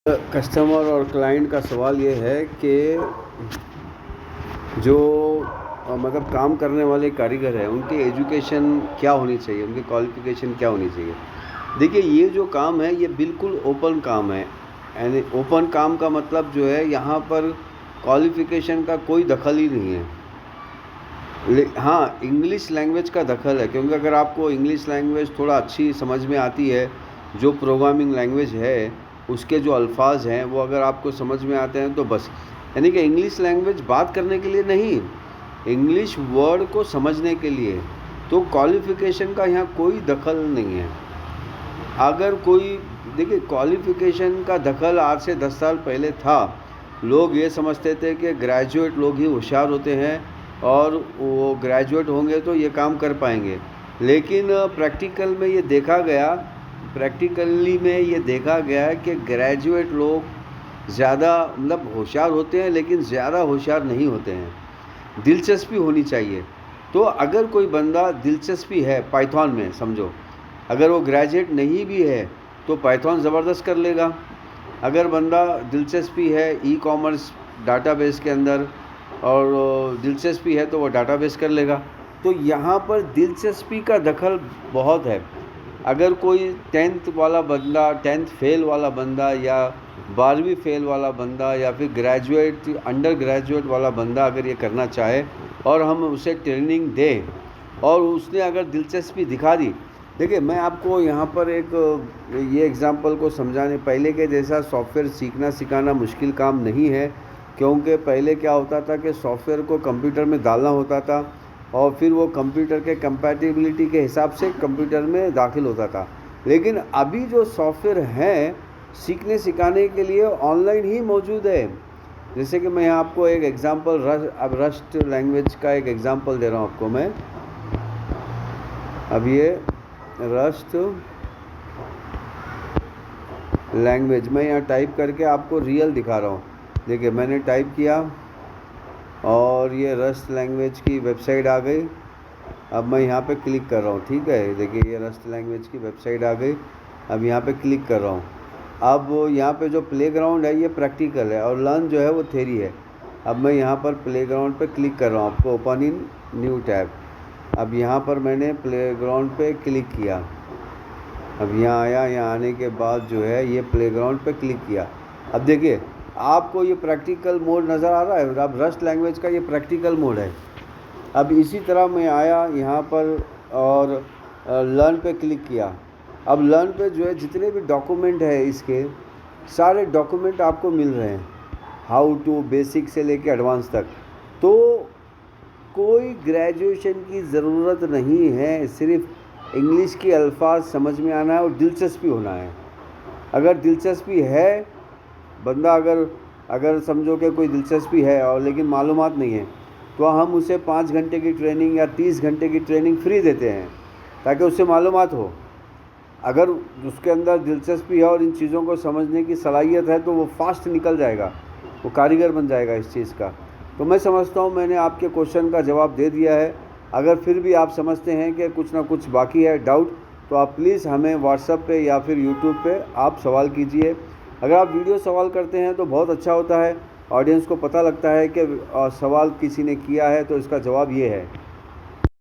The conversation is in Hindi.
कस्टमर और क्लाइंट का सवाल ये है कि जो मतलब काम करने वाले कारीगर हैं उनकी एजुकेशन क्या होनी चाहिए, उनकी क्वालिफ़िकेशन क्या होनी चाहिए। देखिए, ये जो काम है ये बिल्कुल ओपन काम है। यानी ओपन काम का मतलब जो है यहाँ पर क्वालिफ़िकेशन का कोई दखल ही नहीं है। हाँ, इंग्लिश लैंग्वेज का दखल है, क्योंकि अगर आपको इंग्लिश लैंग्वेज थोड़ा अच्छी समझ में आती है, जो प्रोग्रामिंग लैंग्वेज है उसके जो अल्फाज हैं वो अगर आपको समझ में आते हैं तो बस। यानी कि इंग्लिश लैंग्वेज बात करने के लिए नहीं, इंग्लिश वर्ड को समझने के लिए। तो क्वालिफ़िकेशन का यहाँ कोई दखल नहीं है। अगर कोई देखिए, क्वालिफ़िकेशन का दखल आज से 10 साल पहले था। लोग ये समझते थे कि ग्रेजुएट लोग ही होशियार होते हैं और वो ग्रेजुएट होंगे तो ये काम कर पाएंगे। लेकिन प्रैक्टिकली में ये देखा गया है कि ग्रेजुएट लोग ज़्यादा मतलब होशियार होते हैं, लेकिन ज़्यादा होशियार नहीं होते हैं। दिलचस्पी होनी चाहिए। तो अगर कोई बंदा दिलचस्पी है पाइथन में, समझो, अगर वो ग्रेजुएट नहीं भी है तो पाइथन ज़बरदस्त कर लेगा। अगर बंदा दिलचस्पी है ई कॉमर्स डाटाबेस के अंदर और दिलचस्पी है तो वो डाटाबेस कर लेगा। तो यहाँ पर दिलचस्पी का दखल बहुत है। अगर कोई 10th वाला बंदा, 10th फेल वाला बंदा या 12वीं फेल वाला बंदा या फिर ग्रेजुएट, अंडर ग्रेजुएट वाला बंदा अगर ये करना चाहे और हम उसे ट्रेनिंग दें और उसने अगर दिलचस्पी दिखा दी। देखिए, मैं आपको यहाँ पर एक ये एग्ज़ाम्पल को समझाने, पहले के जैसा सॉफ्टवेयर सीखना सिखाना मुश्किल काम नहीं है, क्योंकि पहले क्या होता था कि सॉफ्टवेयर को कंप्यूटर में डालना होता था और फिर वो कंप्यूटर के कंपैटिबिलिटी के हिसाब से कंप्यूटर में दाखिल होता था। लेकिन अभी जो सॉफ्टवेयर हैं सीखने सिखाने के लिए ऑनलाइन ही मौजूद है। जैसे कि मैं यहाँ आपको एक एग्ज़ाम्पल रस्ट लैंग्वेज का एक एग्ज़ाम्पल दे रहा हूँ आपको मैं। अब ये रस्ट लैंग्वेज मैं यहाँ टाइप करके आपको रियल दिखा रहा हूँ। देखिए, मैंने टाइप किया और ये रस्ट लैंग्वेज की वेबसाइट आ गई। अब मैं यहाँ पे क्लिक कर रहा हूँ, ठीक है। देखिए, ये रस्ट लैंग्वेज की वेबसाइट आ गई। अब यहाँ पे क्लिक कर रहा हूँ। अब यहाँ पे जो प्लेग्राउंड है ये प्रैक्टिकल है और लर्न जो है वो थ्योरी है। अब मैं यहाँ पर प्लेग्राउंड पे क्लिक कर रहा हूँ, आपको ओपन इन न्यू टैब। अब यहाँ पर मैंने प्लेग्राउंड पे क्लिक किया। अब यहाँ आया, यहाँ आने के बाद जो है ये प्लेग्राउंड पे क्लिक किया। अब देखिए, आपको ये प्रैक्टिकल मोड नज़र आ रहा है। अब रस्ट लैंग्वेज का ये प्रैक्टिकल मोड है। अब इसी तरह मैं आया यहाँ पर और लर्न पे क्लिक किया। अब लर्न पे जो है जितने भी डॉक्यूमेंट है इसके सारे डॉक्यूमेंट आपको मिल रहे हैं, हाउ टू बेसिक से लेके एडवांस तक। तो कोई ग्रेजुएशन की ज़रूरत नहीं है, सिर्फ इंग्लिश के अल्फाज समझ में आना है और दिलचस्पी होना है। अगर दिलचस्पी है, बंदा अगर समझो कि कोई दिलचस्पी है और लेकिन मालूमात नहीं है, तो हम उसे 5 घंटे की ट्रेनिंग या 30 घंटे की ट्रेनिंग फ्री देते हैं ताकि उससे मालूमात हो। अगर उसके अंदर दिलचस्पी है और इन चीज़ों को समझने की सलाहियत है तो वो फास्ट निकल जाएगा, वो कारीगर बन जाएगा इस चीज़ का। तो मैं समझता हूँ मैंने आपके क्वेश्चन का जवाब दे दिया है। अगर फिर भी आप समझते हैं कि कुछ ना कुछ बाकी है डाउट, तो आप प्लीज़ हमें व्हाट्सएप पे या फिर यूट्यूब पे आप सवाल कीजिए। अगर आप वीडियो सवाल करते हैं तो बहुत अच्छा होता है, ऑडियंस को पता लगता है कि सवाल किसी ने किया है तो इसका जवाब ये है।